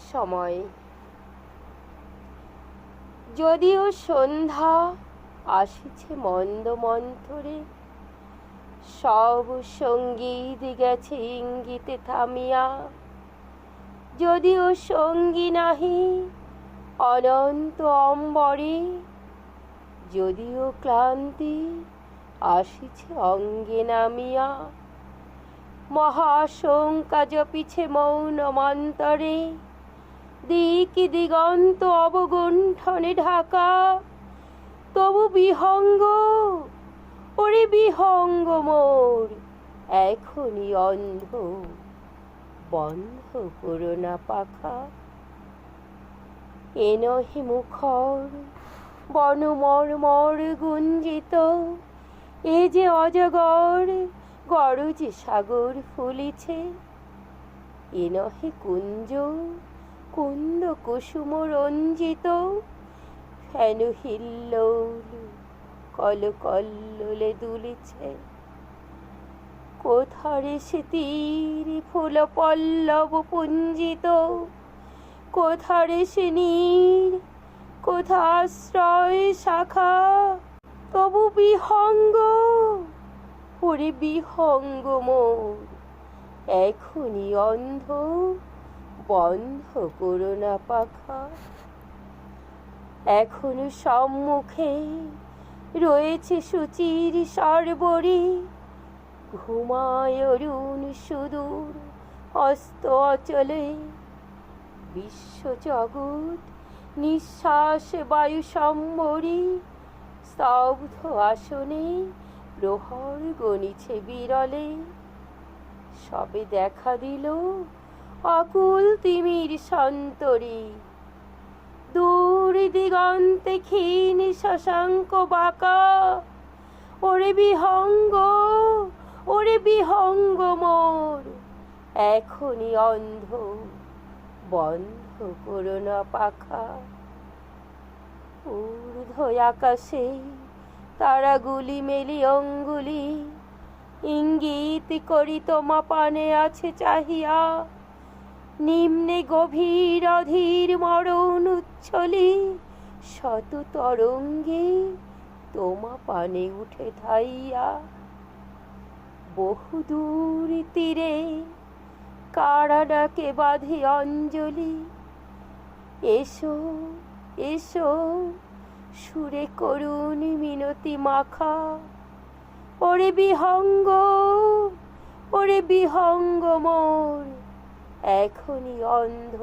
সময় যদিও সন্ধ্যা আসিছে মন্দ মন্থরে, সব সঙ্গীত গেছে ইঙ্গিতে থামিয়া। যদিও সঙ্গী নাহি অনন্ত অম্বরে, যদিও ক্লান্তি আসিছে অঙ্গে নামিয়া। মহাশঙ্কা জপিছে মৌন মন্তরে, দিক দিগন্ত অবগুণ্ঠনে ঢাকা। তবু বিহঙ্গ, ওরে বিহঙ্গ মোর এখনই অন্ধ, বন্ধ করো না পাখা। এ নহে মুখর বন মর্মর গুঞ্জিত, এ যে অজগর গরজে সাগর ফুলিছে। এ নহে কুঞ্জ কুন্দ কুসুম রঞ্জিত, ফেন হিল্লোল কল কল্লোলে দুলিছে। কোথারে সে তীর ফুল পল্লব পুঞ্জিত, কোথারে সে নীর, কোথা আশ্রয় শাখা। তবু বিহঙ্গ, ওরে বিহঙ্গ মোর এখনই অন্ধ, বন্ধ করো না পাখা। এখনো সম্মুখে রয়েছে সুচির সরবরি, ঘুমায় অরুণ সুদূর অস্ত অচলে। বিশ্বজগৎ নিঃশ্বাস বায়ু সম্বরী, স্তব্ধ আসনে প্রহর গণিছে বিরলে। সবে দেখা দিল অকুল তিমির সন্তরী, দূর দিগন্তে ক্ষীণ শশাঙ্ক বাঁকা। ওরে বিহঙ্গ, ওরে বিহঙ্গ মোর এখনই অন্ধ, বন্ধ করো না পাখা। ঊর্ধ্ব আকাশে তারাগুলি মেলি অঙ্গুলি, ইঙ্গিত করি তোমা পানে আছে চাহিয়া। নিম্নে গভীর অধীর মরণ উচ্ছলি, শত তরঙ্গে তোমা পানে উঠে ধাইয়া। বহুদূর তীরে কারা ডাকে বাঁধে অঞ্জলি, এসো এসো সুরে করুণ মিনতি মাখা। ওরে বিহঙ্গ, ওরে বিহঙ্গ মোর এখনই অন্ধ।